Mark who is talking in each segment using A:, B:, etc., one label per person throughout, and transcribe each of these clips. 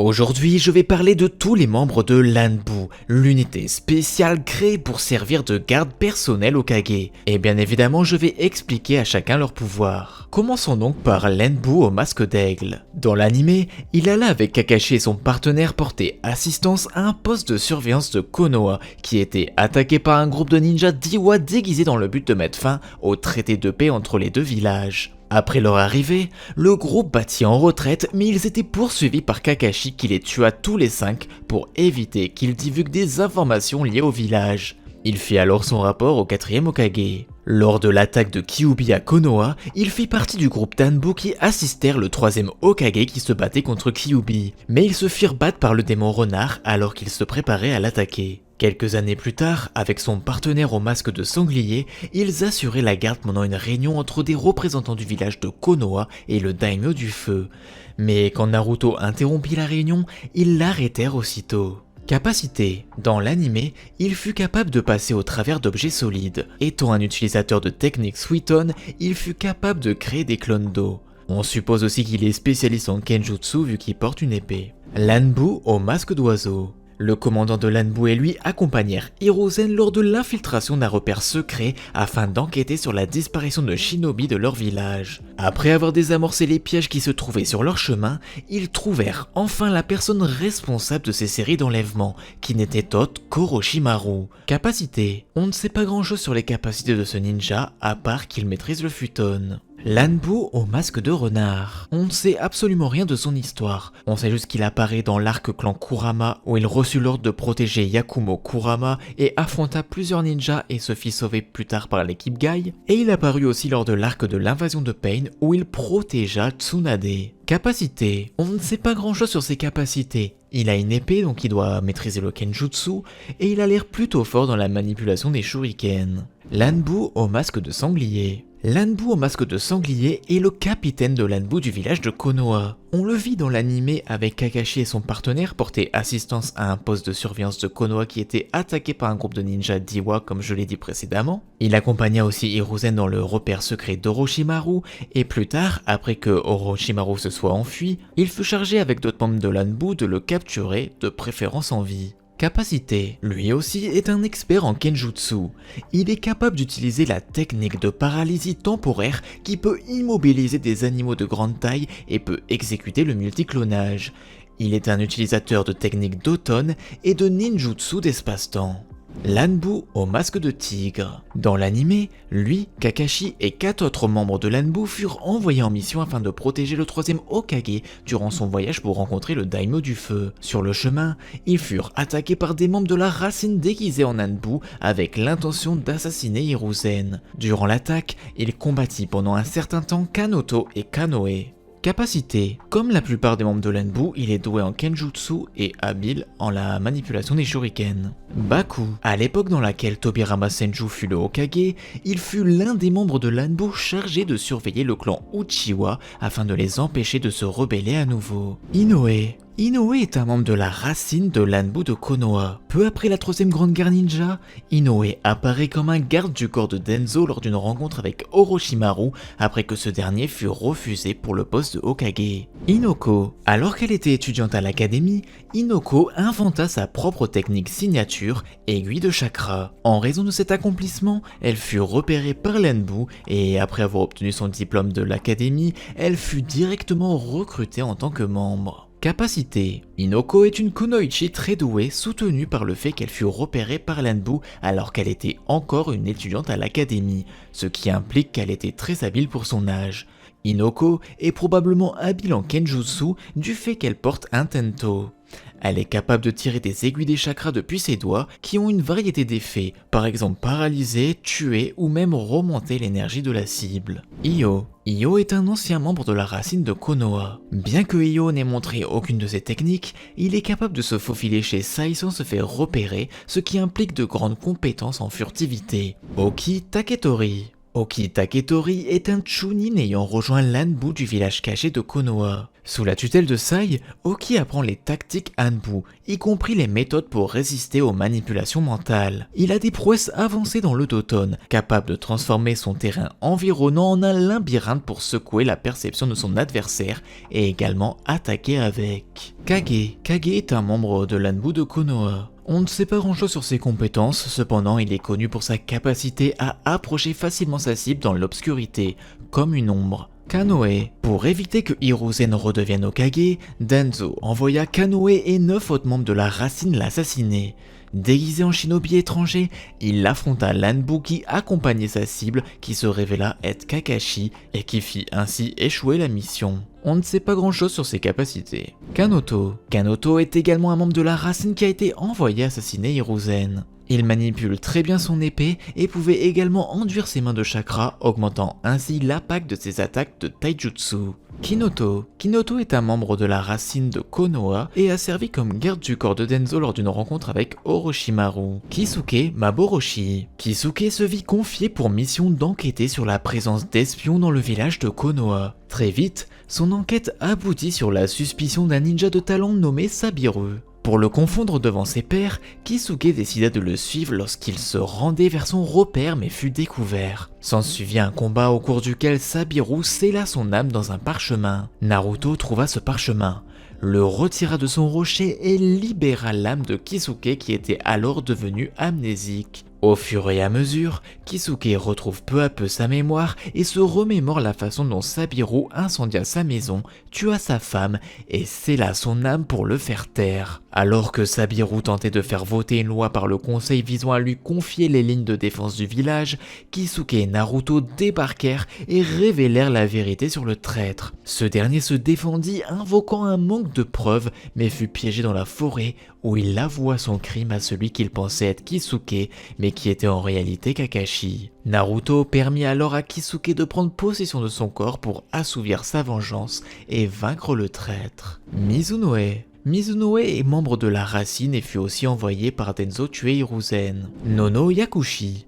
A: Aujourd'hui, je vais parler de tous les membres de l'Anbu, l'unité spéciale créée pour servir de garde personnelle au Kage. Et bien évidemment, je vais expliquer à chacun leur pouvoir. Commençons donc par l'Anbu au masque d'aigle. Dans l'anime, il alla avec Kakashi et son partenaire porter assistance à un poste de surveillance de Konoha qui était attaqué par un groupe de ninjas d'Iwa déguisés dans le but de mettre fin au traité de paix entre les deux villages. Après leur arrivée, le groupe battit en retraite, mais ils étaient poursuivis par Kakashi qui les tua tous les 5 pour éviter qu'ils divulguent des informations liées au village. Il fit alors son rapport au 4e Hokage. Lors de l'attaque de Kyuubi à Konoha, il fit partie du groupe d'Anbu qui assistèrent le 3e Hokage qui se battait contre Kyuubi, mais ils se firent battre par le démon renard alors qu'il se préparait à l'attaquer. Quelques années plus tard, avec son partenaire au masque de sanglier, ils assuraient la garde pendant une réunion entre des représentants du village de Konoha et le daimyo du feu. Mais quand Naruto interrompit la réunion, ils l'arrêtèrent aussitôt. Capacité. Dans l'anime, il fut capable de passer au travers d'objets solides. Étant un utilisateur de technique Suiton, il fut capable de créer des clones d'eau. On suppose aussi qu'il est spécialiste en Kenjutsu vu qu'il porte une épée. L'Anbu au masque d'oiseau. Le commandant de l'Anbu et lui accompagnèrent Hiruzen lors de l'infiltration d'un repère secret afin d'enquêter sur la disparition de shinobi de leur village. Après avoir désamorcé les pièges qui se trouvaient sur leur chemin, ils trouvèrent enfin la personne responsable de ces séries d'enlèvement, qui n'était autre qu'Orochimaru. Capacité. On ne sait pas grand chose sur les capacités de ce ninja, à part qu'il maîtrise le futon. L'Anbu au masque de renard. On ne sait absolument rien de son histoire. On sait juste qu'il apparaît dans l'arc clan Kurama où il reçut l'ordre de protéger Yakumo Kurama et affronta plusieurs ninjas et se fit sauver plus tard par l'équipe Gai. Et il apparut aussi lors de l'arc de l'invasion de Pain où il protégea Tsunade. Capacité. On ne sait pas grand chose sur ses capacités. Il a une épée donc il doit maîtriser le Kenjutsu et il a l'air plutôt fort dans la manipulation des shurikens. L'Anbu au masque de sanglier. L'Anbu au masque de sanglier est le capitaine de l'Anbu du village de Konoha. On le vit dans l'anime avec Kakashi et son partenaire porter assistance à un poste de surveillance de Konoha qui était attaqué par un groupe de ninjas d'Iwa comme je l'ai dit précédemment. Il accompagna aussi Hiruzen dans le repère secret d'Orochimaru et plus tard, après que Orochimaru se soit enfui, il fut chargé avec d'autres membres de l'Anbu de le capturer, de préférence en vie. Capacité. Lui aussi est un expert en Kenjutsu. Il est capable d'utiliser la technique de paralysie temporaire qui peut immobiliser des animaux de grande taille et peut exécuter le multiclonage. Il est un utilisateur de techniques d'automne et de ninjutsu d'espace-temps. L'Anbu au masque de tigre. Dans l'anime, lui, Kakashi et 4 autres membres de l'Anbu furent envoyés en mission afin de protéger le 3e Hokage durant son voyage pour rencontrer le daimyo du feu. Sur le chemin, ils furent attaqués par des membres de la racine déguisés en Anbu avec l'intention d'assassiner Hiruzen. Durant l'attaque, il combattit pendant un certain temps Kanoto et Kanoe. Capacité. Comme la plupart des membres de l'Anbu, il est doué en Kenjutsu et habile en la manipulation des shurikens. Baku. À l'époque dans laquelle Tobirama Senju fut le Hokage, il fut l'un des membres de l'Anbu chargé de surveiller le clan Uchiwa afin de les empêcher de se rebeller à nouveau. Inoue. Inoue est un membre de la racine de l'Anbu de Konoha. Peu après la 3e grande guerre ninja, Inoue apparaît comme un garde du corps de Denzo lors d'une rencontre avec Orochimaru après que ce dernier fut refusé pour le poste de Hokage. Inoko. Alors qu'elle était étudiante à l'académie, Inoko inventa sa propre technique signature, aiguille de chakra. En raison de cet accomplissement, elle fut repérée par l'Anbu et après avoir obtenu son diplôme de l'académie, elle fut directement recrutée en tant que membre. Capacité. Inoko est une kunoichi très douée, soutenue par le fait qu'elle fut repérée par l'Anbu alors qu'elle était encore une étudiante à l'académie, ce qui implique qu'elle était très habile pour son âge. Inoko est probablement habile en Kenjutsu du fait qu'elle porte un tento. Elle est capable de tirer des aiguilles des chakras depuis ses doigts qui ont une variété d'effets, par exemple paralyser, tuer ou même remonter l'énergie de la cible. Io. Io est un ancien membre de la racine de Konoha. Bien que Io n'ait montré aucune de ses techniques, il est capable de se faufiler chez Sai sans se faire repérer, ce qui implique de grandes compétences en furtivité. Oki Taketori. Oki Taketori est un Chunin ayant rejoint l'Anbu du village caché de Konoha. Sous la tutelle de Sai, Oki apprend les tactiques Anbu, y compris les méthodes pour résister aux manipulations mentales. Il a des prouesses avancées dans le Doton, capable de transformer son terrain environnant en un labyrinthe pour secouer la perception de son adversaire et également attaquer avec. Kage est un membre de l'Anbu de Konoha. On ne sait pas grand chose sur ses compétences, cependant il est connu pour sa capacité à approcher facilement sa cible dans l'obscurité, comme une ombre. Kanoe. Pour éviter que Hiruzen redevienne Hokage, Danzo envoya Kanoe et 9 autres membres de la racine l'assassiner. Déguisé en shinobi étranger, il affronta l'Anbu qui accompagnait sa cible qui se révéla être Kakashi et qui fit ainsi échouer la mission. On ne sait pas grand chose sur ses capacités. Kanoto est également un membre de la racine qui a été envoyé assassiner Hiruzen. Il manipule très bien son épée et pouvait également enduire ses mains de chakra, augmentant ainsi l'impact de ses attaques de taijutsu. Kinoto est un membre de la racine de Konoha et a servi comme garde du corps de Denzo lors d'une rencontre avec Orochimaru. Kisuke Maboroshi. Kisuke se vit confié pour mission d'enquêter sur la présence d'espions dans le village de Konoha. Très vite, son enquête aboutit sur la suspicion d'un ninja de talent nommé Sabiru. Pour le confondre devant ses pairs, Kisuke décida de le suivre lorsqu'il se rendait vers son repère mais fut découvert. S'ensuivit un combat au cours duquel Sabiru scella son âme dans un parchemin. Naruto trouva ce parchemin, le retira de son rocher et libéra l'âme de Kisuke qui était alors devenu amnésique. Au fur et à mesure, Kisuke retrouve peu à peu sa mémoire et se remémore la façon dont Sabiru incendia sa maison, tua sa femme et scella son âme pour le faire taire. Alors que Sabiru tentait de faire voter une loi par le conseil visant à lui confier les lignes de défense du village, Kisuke et Naruto débarquèrent et révélèrent la vérité sur le traître. Ce dernier se défendit invoquant un manque de preuves mais fut piégé dans la forêt où il avoua son crime à celui qu'il pensait être Kisuke mais qui était en réalité Kakashi. Naruto permit alors à Kisuke de prendre possession de son corps pour assouvir sa vengeance et vaincre le traître. Mizunoe est membre de la racine et fut aussi envoyé par Denzo tuer Hiruzen. Nono Yakushi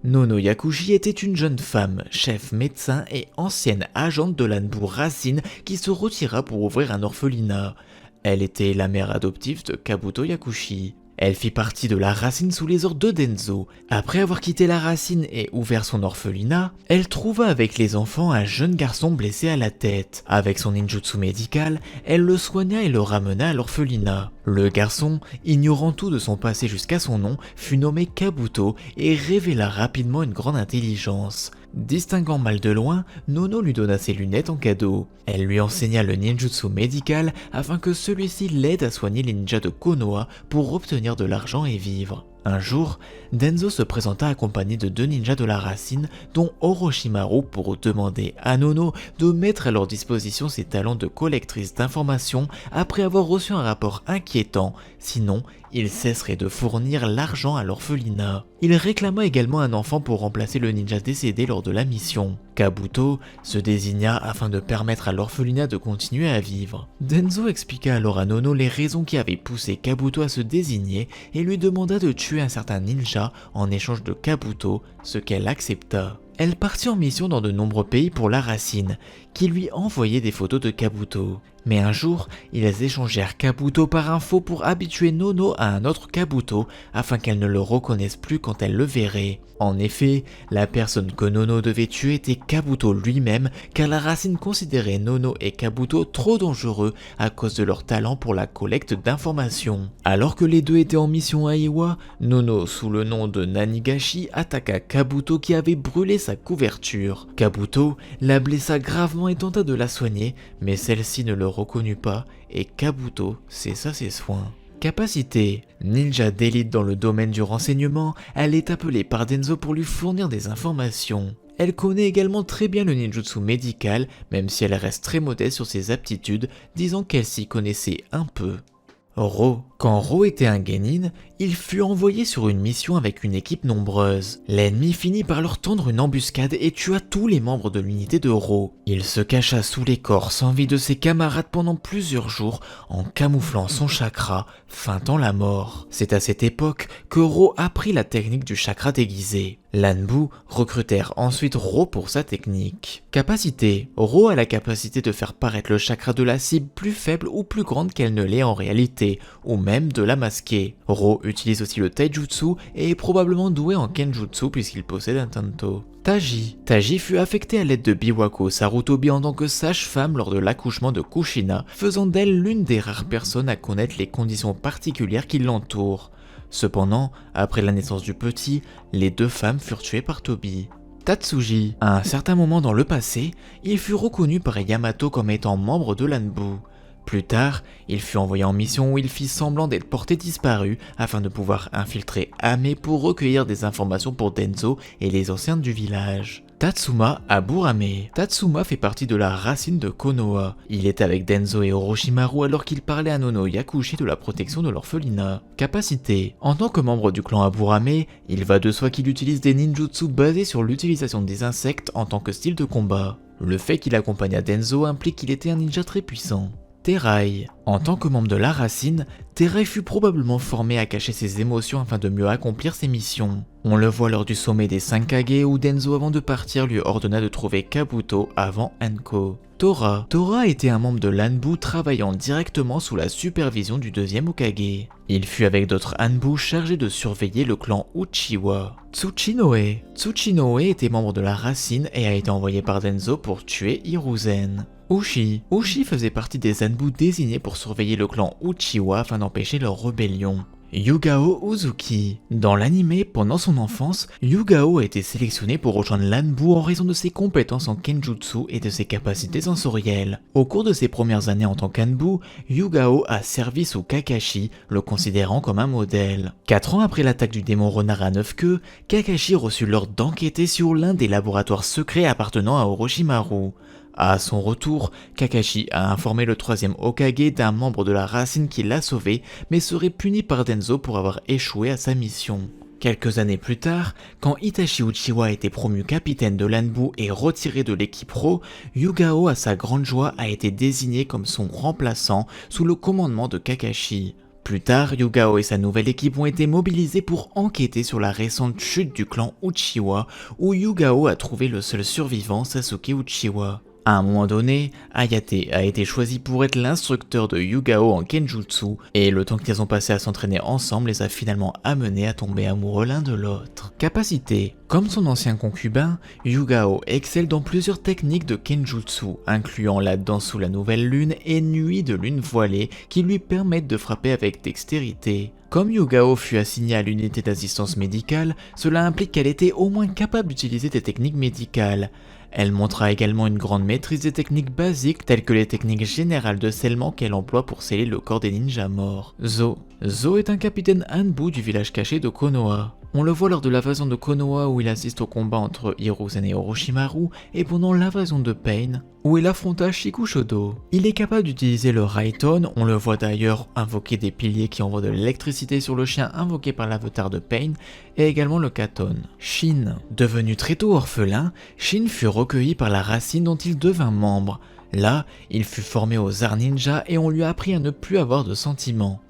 A: était une jeune femme, chef médecin et ancienne agente de l'Anbu racine qui se retira pour ouvrir un orphelinat. Elle était la mère adoptive de Kabuto Yakushi. Elle fit partie de la racine sous les ordres de Denzo. Après avoir quitté la racine et ouvert son orphelinat, elle trouva avec les enfants un jeune garçon blessé à la tête. Avec son ninjutsu médical, elle le soigna et le ramena à l'orphelinat. Le garçon, ignorant tout de son passé jusqu'à son nom, fut nommé Kabuto et révéla rapidement une grande intelligence. Distinguant mal de loin, Nono lui donna ses lunettes en cadeau. Elle lui enseigna le ninjutsu médical afin que celui-ci l'aide à soigner les ninjas de Konoha pour obtenir de l'argent et vivre. Un jour, Denzo se présenta accompagné de 2 ninjas de la racine, dont Orochimaru, pour demander à Nono de mettre à leur disposition ses talents de collectrice d'informations après avoir reçu un rapport inquiétant, sinon il cesserait de fournir l'argent à l'orphelinat. Il réclama également un enfant pour remplacer le ninja décédé lors de la mission. Kabuto se désigna afin de permettre à l'orphelinat de continuer à vivre. Denzo expliqua alors à Nono les raisons qui avaient poussé Kabuto à se désigner et lui demanda de tuer un certain ninja en échange de Kabuto, ce qu'elle accepta. Elle partit en mission dans de nombreux pays pour la racine, qui lui envoyait des photos de Kabuto. Mais un jour, ils échangèrent Kabuto par info pour habituer Nono à un autre Kabuto afin qu'elle ne le reconnaisse plus quand elle le verrait. En effet, la personne que Nono devait tuer était Kabuto lui-même car la racine considérait Nono et Kabuto trop dangereux à cause de leur talent pour la collecte d'informations. Alors que les deux étaient en mission à Iwa, Nono, sous le nom de Nanigashi, attaqua Kabuto qui avait brûlé sa couverture. Kabuto la blessa gravement et tenta de la soigner, mais celle-ci ne le reconnut pas et Kabuto cessa ses soins. Capacité. Ninja d'élite dans le domaine du renseignement, elle est appelée par Denzo pour lui fournir des informations. Elle connaît également très bien le ninjutsu médical, même si elle reste très modeste sur ses aptitudes, disant qu'elle s'y connaissait un peu. Ro Quand Ro était un genin, il fut envoyé sur une mission avec une équipe nombreuse. L'ennemi finit par leur tendre une embuscade et tua tous les membres de l'unité de Ro. Il se cacha sous l'écorce en vie de ses camarades pendant plusieurs jours en camouflant son chakra, feintant la mort. C'est à cette époque que Ro apprit la technique du chakra déguisé. L'Anbu recrutèrent ensuite Ro pour sa technique. Capacité. Ro a la capacité de faire paraître le chakra de la cible plus faible ou plus grande qu'elle ne l'est en réalité, ou même de la masquer. Ro utilise aussi le taijutsu et est probablement doué en kenjutsu puisqu'il possède un tanto. Taji. Taji fut affectée à l'aide de Biwako Sarutobi en tant que sage-femme lors de l'accouchement de Kushina, faisant d'elle l'une des rares personnes à connaître les conditions particulières qui l'entourent. Cependant, après la naissance du petit, les deux femmes furent tuées par Tobi. Tatsuji. À un certain moment dans le passé, il fut reconnu par Yamato comme étant membre de l'Anbu. Plus tard, il fut envoyé en mission où il fit semblant d'être porté disparu afin de pouvoir infiltrer Ame pour recueillir des informations pour Denzo et les anciens du village. Tatsuma Aburame. Tatsuma fait partie de la racine de Konoha. Il était avec Denzo et Orochimaru alors qu'il parlait à Nono Yakushi de la protection de l'orphelinat. Capacité. En tant que membre du clan Aburame, il va de soi qu'il utilise des ninjutsu basés sur l'utilisation des insectes en tant que style de combat. Le fait qu'il accompagna Denzo implique qu'il était un ninja très puissant. Terai. En tant que membre de la racine, Terai fut probablement formé à cacher ses émotions afin de mieux accomplir ses missions. On le voit lors du sommet des 5 Kage où Denzo avant de partir lui ordonna de trouver Kabuto avant Hanko. Tora. Tora était un membre de l'Anbu travaillant directement sous la supervision du deuxième Hokage. Il fut avec d'autres Anbu chargés de surveiller le clan Uchiwa. Tsuchinoe. Tsuchinoe était membre de la racine et a été envoyé par Denzo pour tuer Hiruzen. Ushi. Ushi faisait partie des Anbu désignés pour surveiller le clan Uchiwa afin d'empêcher leur rébellion. Yugao Uzuki. Dans l'anime, pendant son enfance, Yugao a été sélectionné pour rejoindre l'Anbu en raison de ses compétences en kenjutsu et de ses capacités sensorielles. Au cours de ses premières années en tant qu'Anbu, Yugao a servi sous Kakashi, le considérant comme un modèle. 4 ans après l'attaque du démon renard à 9 queues, Kakashi reçut l'ordre d'enquêter sur l'un des laboratoires secrets appartenant à Orochimaru. À son retour, Kakashi a informé le troisième Hokage d'un membre de la racine qui l'a sauvé, mais serait puni par Denzo pour avoir échoué à sa mission. Quelques années plus tard, quand Itachi Uchiwa a été promu capitaine de l'Anbu et retiré de l'équipe Ro, Yugao à sa grande joie a été désigné comme son remplaçant sous le commandement de Kakashi. Plus tard, Yugao et sa nouvelle équipe ont été mobilisés pour enquêter sur la récente chute du clan Uchiwa, où Yugao a trouvé le seul survivant, Sasuke Uchiwa. À un moment donné, Hayate a été choisi pour être l'instructeur de Yugao en kenjutsu, et le temps qu'ils ont passé à s'entraîner ensemble les a finalement amenés à tomber amoureux l'un de l'autre. Capacité. Comme son ancien concubin, Yugao excelle dans plusieurs techniques de kenjutsu, incluant la danse sous la nouvelle lune et nuit de lune voilée, qui lui permettent de frapper avec dextérité. Comme Yugao fut assignée à l'unité d'assistance médicale, cela implique qu'elle était au moins capable d'utiliser des techniques médicales. Elle montra également une grande maîtrise des techniques basiques telles que les techniques générales de scellement qu'elle emploie pour sceller le corps des ninjas morts. Zo. Zo est un capitaine Anbu du village caché de Konoha. On le voit lors de l'invasion de Konoha où il assiste au combat entre Hiruzen et Orochimaru et pendant l'invasion de Pain où il affronta Shikushodo. Il est capable d'utiliser le Raiton, on le voit d'ailleurs invoquer des piliers qui envoient de l'électricité sur le chien invoqué par l'avatar de Pain et également le Katon. Shin. Devenu très tôt orphelin, Shin fut recueilli par la racine dont il devint membre. Là, il fut formé aux arts ninja et on lui a appris à ne plus avoir de sentiments.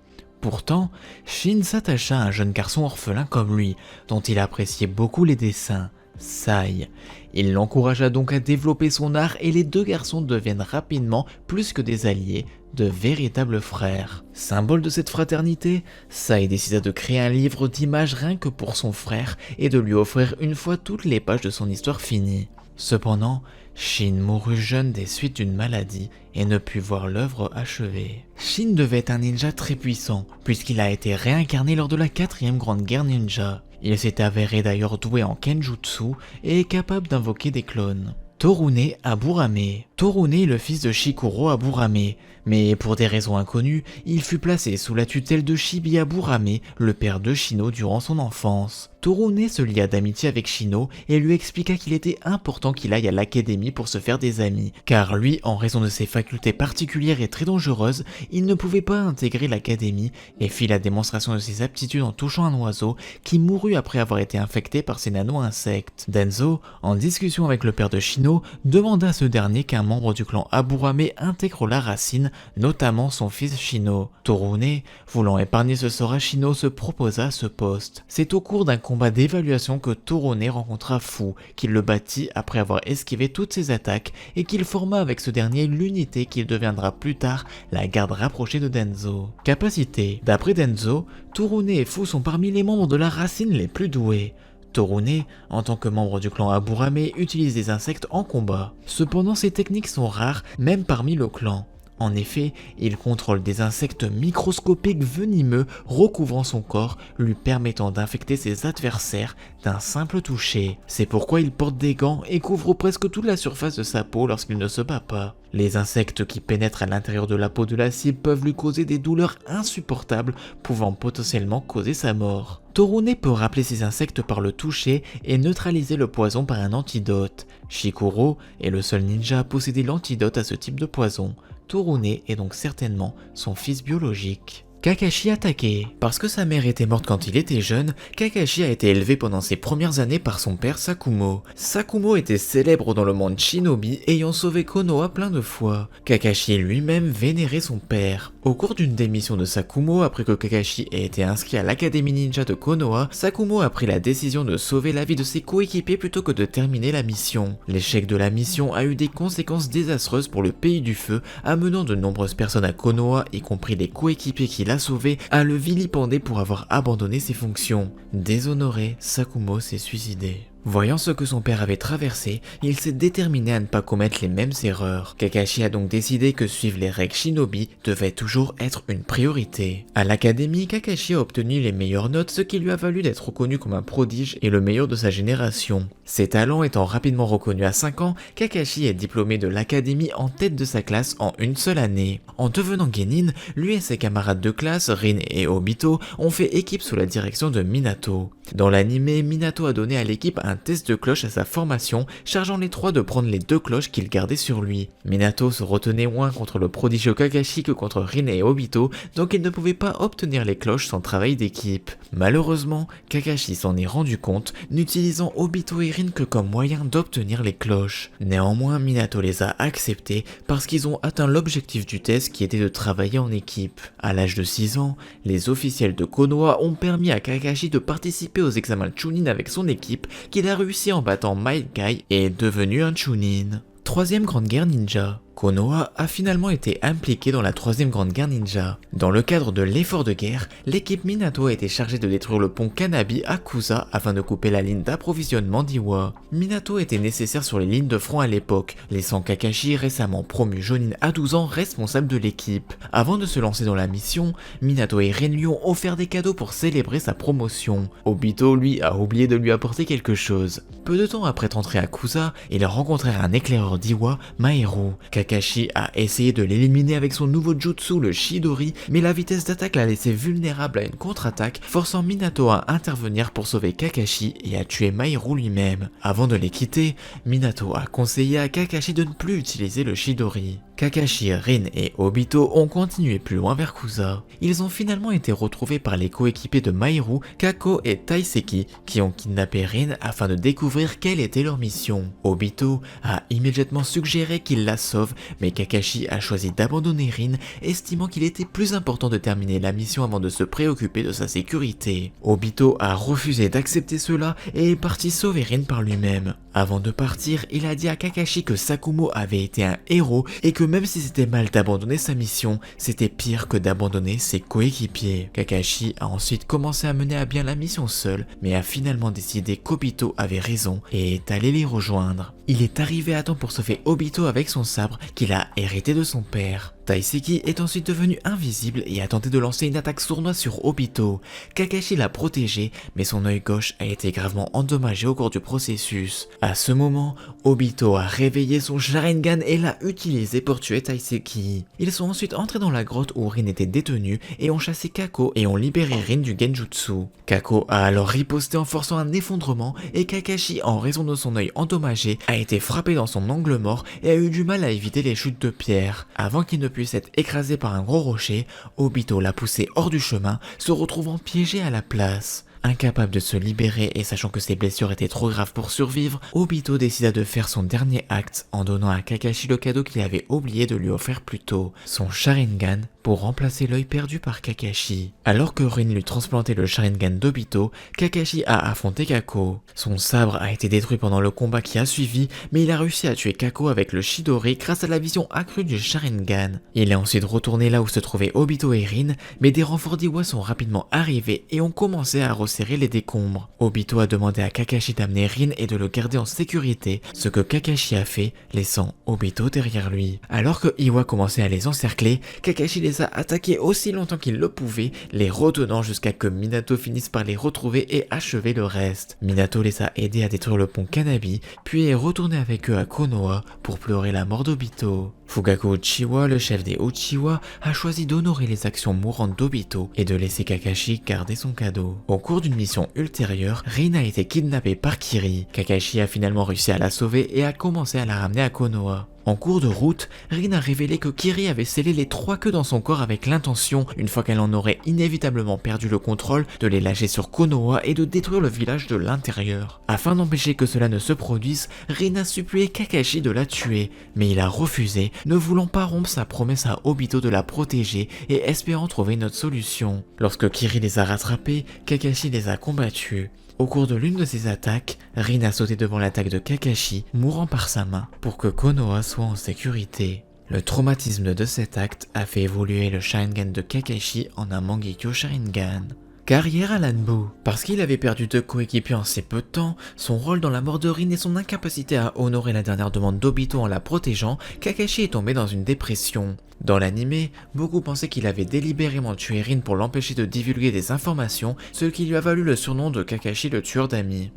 A: Pourtant, Shin s'attacha à un jeune garçon orphelin comme lui, dont il appréciait beaucoup les dessins, Sai. Il l'encouragea donc à développer son art et les deux garçons deviennent rapidement, plus que des alliés, de véritables frères. Symbole de cette fraternité, Sai décida de créer un livre d'images rien que pour son frère et de lui offrir une fois toutes les pages de son histoire finies. Cependant, Shin mourut jeune des suites d'une maladie et ne put voir l'œuvre achevée. Shin devait être un ninja très puissant, puisqu'il a été réincarné lors de la 4e grande guerre ninja. Il s'est avéré d'ailleurs doué en kenjutsu et est capable d'invoquer des clones. Torune Aburame. Torune est le fils de Shikoro Aburame, mais pour des raisons inconnues, il fut placé sous la tutelle de Shibi Aburame, le père de Shino durant son enfance. Torune se lia d'amitié avec Shino et lui expliqua qu'il était important qu'il aille à l'académie pour se faire des amis, car lui, en raison de ses facultés particulières et très dangereuses, il ne pouvait pas intégrer l'académie et fit la démonstration de ses aptitudes en touchant un oiseau qui mourut après avoir été infecté par ces nano-insectes. Denzo, en discussion avec le père de Shino, demanda à ce dernier qu'un membre du clan Aburame intègre la racine, notamment son fils Shino. Torune, voulant épargner ce sort à Shino, se proposa ce poste. C'est au cours d'un combat d'évaluation que Torune rencontra Fu, qui le battit après avoir esquivé toutes ses attaques et qu'il forma avec ce dernier l'unité qui deviendra plus tard la garde rapprochée de Denzo. Capacité. D'après Denzo, Torune et Fu sont parmi les membres de la racine les plus doués. Torune, en tant que membre du clan Aburame, utilise des insectes en combat. Cependant, ces techniques sont rares, même parmi le clan. En effet, il contrôle des insectes microscopiques venimeux recouvrant son corps, lui permettant d'infecter ses adversaires d'un simple toucher. C'est pourquoi il porte des gants et couvre presque toute la surface de sa peau lorsqu'il ne se bat pas. Les insectes qui pénètrent à l'intérieur de la peau de la cible peuvent lui causer des douleurs insupportables, pouvant potentiellement causer sa mort. Torune peut rappeler ces insectes par le toucher et neutraliser le poison par un antidote. Shikoro est le seul ninja à posséder l'antidote à ce type de poison. Torune est donc certainement son fils biologique. Kakashi attaqué. Parce que sa mère était morte quand il était jeune, Kakashi a été élevé pendant ses premières années par son père Sakumo. Sakumo était célèbre dans le monde shinobi, ayant sauvé Konoha plein de fois. Kakashi lui-même vénérait son père. Au cours d'une démission de Sakumo, après que Kakashi ait été inscrit à l'académie ninja de Konoha, Sakumo a pris la décision de sauver la vie de ses coéquipiers plutôt que de terminer la mission. L'échec de la mission a eu des conséquences désastreuses pour le pays du feu, amenant de nombreuses personnes à Konoha, y compris les coéquipiers qui l'a sauvé, à le vilipender pour avoir abandonné ses fonctions. Déshonoré, Sakumo s'est suicidé. Voyant ce que son père avait traversé, il s'est déterminé à ne pas commettre les mêmes erreurs. Kakashi a donc décidé que suivre les règles shinobi devait toujours être une priorité. À l'académie, Kakashi a obtenu les meilleures notes, ce qui lui a valu d'être reconnu comme un prodige et le meilleur de sa génération. Ses talents étant rapidement reconnus à 5 ans, Kakashi est diplômé de l'académie en tête de sa classe en une seule année. En devenant genin, lui et ses camarades de classe, Rin et Obito, ont fait équipe sous la direction de Minato. Dans l'anime, Minato a donné à l'équipe un test de cloche à sa formation, chargeant les trois de prendre les 2 cloches qu'il gardait sur lui. Minato se retenait moins contre le prodigieux Kakashi que contre Rin et Obito, donc il ne pouvait pas obtenir les cloches sans travail d'équipe. Malheureusement, Kakashi s'en est rendu compte, n'utilisant Obito et Rin que comme moyen d'obtenir les cloches. Néanmoins, Minato les a acceptées parce qu'ils ont atteint l'objectif du test qui était de travailler en équipe. À l'âge de 6 ans, les officiels de Konoha ont permis à Kakashi de participer aux examens Chunin avec son équipe, qu'il a réussi en battant Maïkai et est devenu un Chunin. Troisième grande guerre ninja. Konoha a finalement été impliqué dans la troisième grande guerre ninja. Dans le cadre de l'effort de guerre, l'équipe Minato a été chargée de détruire le pont Kanabi à Kusa afin de couper la ligne d'approvisionnement d'Iwa. Minato était nécessaire sur les lignes de front à l'époque, laissant Kakashi, récemment promu Jonin à 12 ans, responsable de l'équipe. Avant de se lancer dans la mission, Minato et Rin lui ont offert des cadeaux pour célébrer sa promotion. Obito, lui, a oublié de lui apporter quelque chose. Peu de temps après être entré à Kusa, ils rencontrèrent un éclaireur d'Iwa, Maero. Kakashi a essayé de l'éliminer avec son nouveau jutsu, le Chidori, mais la vitesse d'attaque l'a laissé vulnérable à une contre-attaque, forçant Minato à intervenir pour sauver Kakashi et à tuer Maero lui-même. Avant de les quitter, Minato a conseillé à Kakashi de ne plus utiliser le Chidori. Kakashi, Rin et Obito ont continué plus loin vers Kusa. Ils ont finalement été retrouvés par les coéquipiers de Maero, Kako et Taiseki, qui ont kidnappé Rin afin de découvrir quelle était leur mission. Obito a immédiatement suggéré qu'il la sauve, mais Kakashi a choisi d'abandonner Rin, estimant qu'il était plus important de terminer la mission avant de se préoccuper de sa sécurité. Obito a refusé d'accepter cela et est parti sauver Rin par lui-même. Avant de partir, il a dit à Kakashi que Sakumo avait été un héros et que même si c'était mal d'abandonner sa mission, c'était pire que d'abandonner ses coéquipiers. Kakashi a ensuite commencé à mener à bien la mission seul, mais a finalement décidé qu'Obito avait raison et est allé les rejoindre. Il est arrivé à temps pour sauver Obito avec son sabre qu'il a hérité de son père. Taiseki est ensuite devenu invisible et a tenté de lancer une attaque sournoise sur Obito. Kakashi l'a protégé, mais son œil gauche a été gravement endommagé au cours du processus. À ce moment, Obito a réveillé son Sharingan et l'a utilisé pour tuer Taiseki. Ils sont ensuite entrés dans la grotte où Rin était détenu et ont chassé Kako et ont libéré Rin du Genjutsu. Kako a alors riposté en forçant un effondrement et Kakashi, en raison de son œil endommagé, a été frappé dans son angle mort et a eu du mal à éviter les chutes de pierre. Avant qu'il ne puisse être écrasé par un gros rocher, Obito l'a poussé hors du chemin, se retrouvant piégé à la place. Incapable de se libérer et sachant que ses blessures étaient trop graves pour survivre, Obito décida de faire son dernier acte en donnant à Kakashi le cadeau qu'il avait oublié de lui offrir plus tôt, son Sharingan, pour remplacer l'œil perdu par Kakashi. Alors que Rin lui transplantait le Sharingan d'Obito, Kakashi a affronté Kako. Son sabre a été détruit pendant le combat qui a suivi, mais il a réussi à tuer Kako avec le Chidori grâce à la vision accrue du Sharingan. Il est ensuite retourné là où se trouvaient Obito et Rin, mais des renforts d'Iwa sont rapidement arrivés et ont commencé à resserrer les décombres. Obito a demandé à Kakashi d'amener Rin et de le garder en sécurité, ce que Kakashi a fait, laissant Obito derrière lui. Alors que Iwa commençait à les encercler, Kakashi les a attaqués aussi longtemps qu'il le pouvait, les retenant jusqu'à que Minato finisse par les retrouver et achever le reste. Minato les a aidés à détruire le pont Kanabi, puis est retourné avec eux à Konoha pour pleurer la mort d'Obito. Fugaku Uchiwa, le chef des Uchiwa, a choisi d'honorer les actions mourantes d'Obito et de laisser Kakashi garder son cadeau. Au cours d'une mission ultérieure, Rin a été kidnappée par Kiri. Kakashi a finalement réussi à la sauver et a commencé à la ramener à Konoha. En cours de route, Rin a révélé que Kiri avait scellé les 3 queues dans son corps avec l'intention, une fois qu'elle en aurait inévitablement perdu le contrôle, de les lâcher sur Konoha et de détruire le village de l'intérieur. Afin d'empêcher que cela ne se produise, Rin a supplié Kakashi de la tuer, mais il a refusé, ne voulant pas rompre sa promesse à Obito de la protéger et espérant trouver une autre solution. Lorsque Kiri les a rattrapés, Kakashi les a combattus. Au cours de l'une de ses attaques, Rin a sauté devant l'attaque de Kakashi, mourant par sa main, pour que Konoha soit en sécurité. Le traumatisme de cet acte a fait évoluer le Sharingan de Kakashi en un Mangekyo Sharingan. Carrière à l'Anbu. Parce qu'il avait perdu 2 coéquipiers en si peu de temps, son rôle dans la mort de Rin et son incapacité à honorer la dernière demande d'Obito en la protégeant, Kakashi est tombé dans une dépression. Dans l'anime, beaucoup pensaient qu'il avait délibérément tué Rin pour l'empêcher de divulguer des informations, ce qui lui a valu le surnom de Kakashi le tueur d'amis.